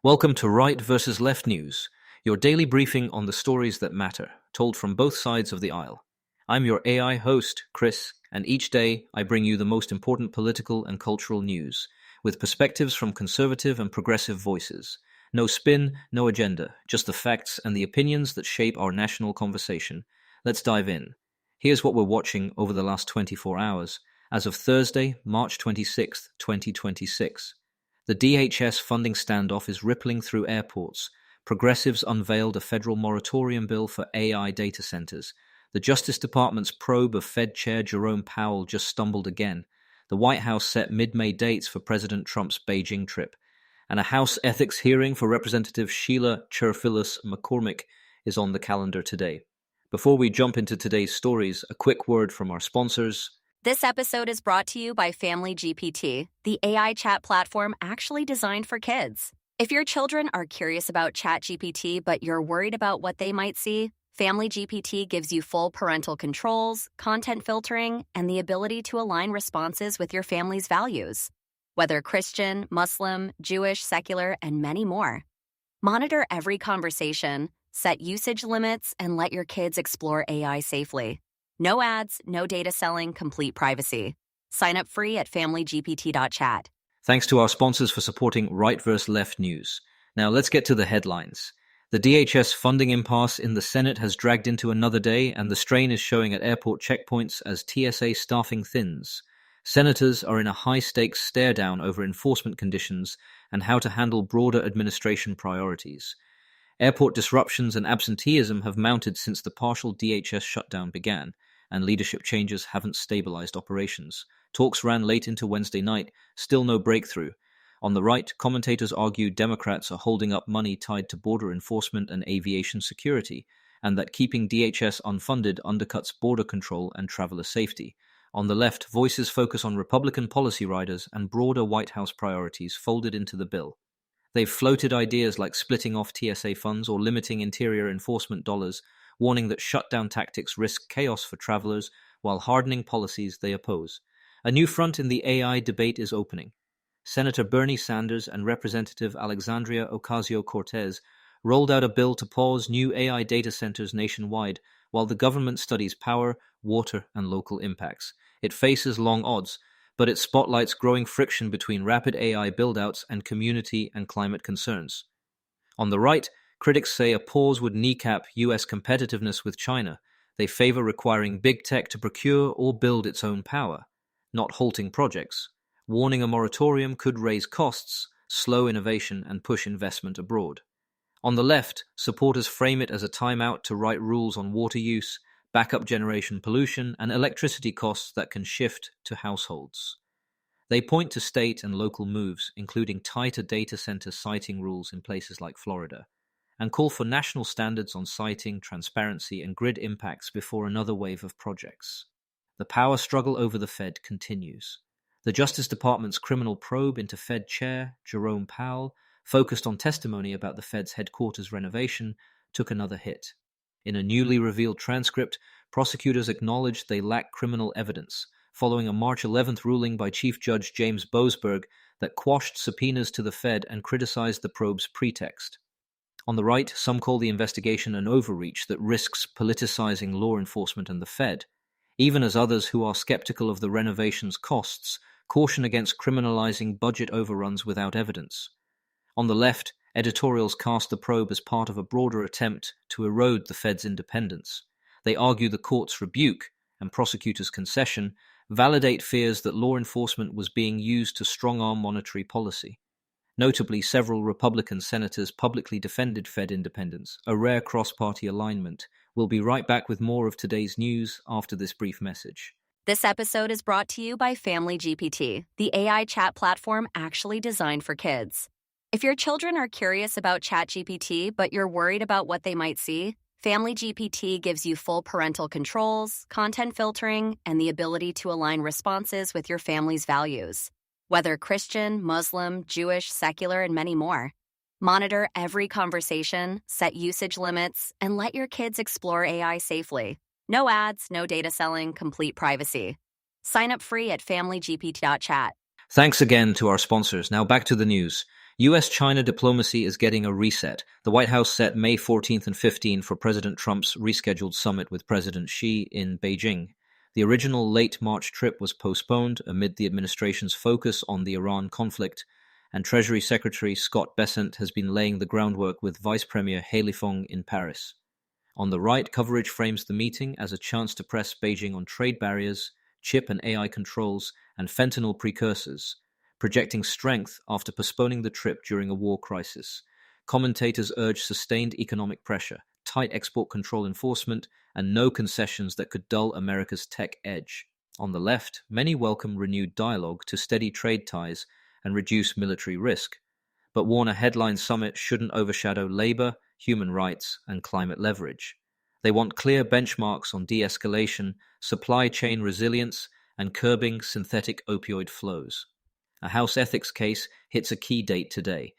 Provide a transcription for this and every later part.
Welcome to Right versus Left News, your daily briefing on the stories that matter, told from both sides of the aisle. I'm your AI host, Chris, and each day I bring you the most important political and cultural news, with perspectives from conservative and progressive voices. No spin, no agenda, just the facts and the opinions that shape our national conversation. Let's dive in. Here's what we're watching over the last 24 hours, as of Thursday, March 26, 2026. The DHS funding standoff is rippling through airports. Progressives unveiled a federal moratorium bill for AI data centers. The Justice Department's probe of Fed Chair Jerome Powell just stumbled again. The White House set mid-May dates for President Trump's Beijing trip. And a House ethics hearing for Representative Sheila Cherfilus McCormick is on the calendar today. Before we jump into today's stories, a quick word from our sponsors. This episode is brought to you by Family GPT, the AI chat platform actually designed for kids. If your children are curious about ChatGPT but you're worried about what they might see, Family GPT gives you full parental controls, content filtering, and the ability to align responses with your family's values. Whether Christian, Muslim, Jewish, secular, and many more. Monitor every conversation, set usage limits, and let your kids explore AI safely. No ads, no data selling, complete privacy. Sign up free at familygpt.chat. Thanks to our sponsors for supporting Right vs. Left News. Now let's get to the headlines. The DHS funding impasse in the Senate has dragged into another day, and the strain is showing at airport checkpoints as TSA staffing thins. Senators are in a high-stakes stare-down over enforcement conditions and how to handle broader administration priorities. Airport disruptions and absenteeism have mounted since the partial DHS shutdown began, and leadership changes haven't stabilized operations. Talks ran late into Wednesday night, still no breakthrough. On the right, commentators argue Democrats are holding up money tied to border enforcement and aviation security, and that keeping DHS unfunded undercuts border control and traveler safety. On the left, voices focus on Republican policy riders and broader White House priorities folded into the bill. They've floated ideas like splitting off TSA funds or limiting interior enforcement dollars, warning that shutdown tactics risk chaos for travelers while hardening policies they oppose. A new front in the AI debate is opening. Senator Bernie Sanders and Representative Alexandria Ocasio-Cortez rolled out a bill to pause new AI data centers nationwide while the government studies power, water, and local impacts. It faces long odds, but it spotlights growing friction between rapid AI buildouts and community and climate concerns. On the right, critics say a pause would kneecap U.S. competitiveness with China. They favor requiring big tech to procure or build its own power, not halting projects, warning a moratorium could raise costs, slow innovation, and push investment abroad. On the left, supporters frame it as a timeout to write rules on water use, backup generation pollution, and electricity costs that can shift to households. They point to state and local moves, including tighter data center siting rules in places like Florida, and call for national standards on siting, transparency, and grid impacts before another wave of projects. The power struggle over the Fed continues. The Justice Department's criminal probe into Fed Chair Jerome Powell, focused on testimony about the Fed's headquarters renovation, took another hit. In a newly revealed transcript, prosecutors acknowledged they lack criminal evidence, following a March 11th ruling by Chief Judge James Boasberg that quashed subpoenas to the Fed and criticized the probe's pretext. On the right, some call the investigation an overreach that risks politicizing law enforcement and the Fed, even as others who are skeptical of the renovation's costs caution against criminalizing budget overruns without evidence. On the left, editorials cast the probe as part of a broader attempt to erode the Fed's independence. They argue the court's rebuke and prosecutors' concession validate fears that law enforcement was being used to strong-arm monetary policy. Notably, several Republican senators publicly defended Fed independence, a rare cross-party alignment. We'll be right back with more of today's news after this brief message. This episode is brought to you by Family GPT, the AI chat platform actually designed for kids. If your children are curious about ChatGPT but you're worried about what they might see, Family GPT gives you full parental controls, content filtering, and the ability to align responses with your family's values. Whether Christian, Muslim, Jewish, secular, and many more. Monitor every conversation, set usage limits, and let your kids explore AI safely. No ads, no data selling, complete privacy. Sign up free at familygpt.chat. Thanks again to our sponsors. Now back to the news. US-China diplomacy is getting a reset. The White House set May 14th and 15th for President Trump's rescheduled summit with President Xi in Beijing. The original late March trip was postponed amid the administration's focus on the Iran conflict, and Treasury Secretary Scott Bessent has been laying the groundwork with Vice Premier He Lifeng in Paris. On the right, coverage frames the meeting as a chance to press Beijing on trade barriers, chip and AI controls, and fentanyl precursors, projecting strength after postponing the trip during a war crisis. Commentators urge sustained economic pressure, tight export control enforcement, and no concessions that could dull America's tech edge. On the left, many welcome renewed dialogue to steady trade ties and reduce military risk, but warn a headline summit shouldn't overshadow labor, human rights, and climate leverage. They want clear benchmarks on de-escalation, supply chain resilience, and curbing synthetic opioid flows. A House ethics case hits a key date today.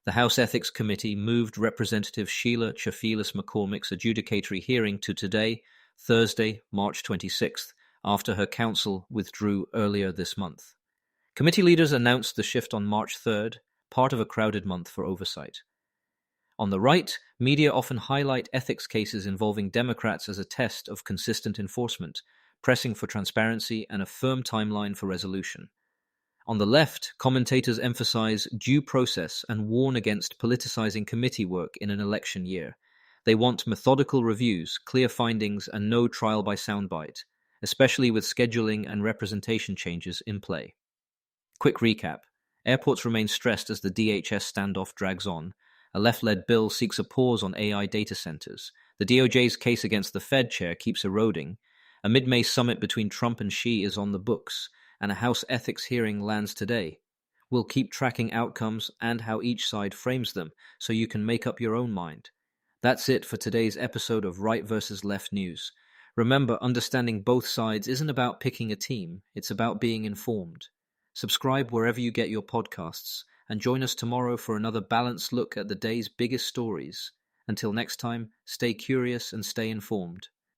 The House Ethics Committee moved Representative Sheila Chafilas McCormick's adjudicatory hearing to today, Thursday, March 26th, after her counsel withdrew earlier this month. Committee leaders announced the shift on March 3rd, part of a crowded month for oversight. On the right, media often highlight ethics cases involving Democrats as a test of consistent enforcement, pressing for transparency and a firm timeline for resolution. On the left, commentators emphasize due process and warn against politicizing committee work in an election year. They want methodical reviews, clear findings, and no trial by soundbite, especially with scheduling and representation changes in play. Quick recap. Airports remain stressed as the DHS standoff drags on. A left-led bill seeks a pause on AI data centers. The DOJ's case against the Fed chair keeps eroding. A mid-May summit between Trump and Xi is on the books, and a House ethics hearing lands today. We'll keep tracking outcomes and how each side frames them, so you can make up your own mind. That's it for today's episode of Right versus Left News. Remember, understanding both sides isn't about picking a team, it's about being informed. Subscribe wherever you get your podcasts, and join us tomorrow for another balanced look at the day's biggest stories. Until next time, stay curious and stay informed.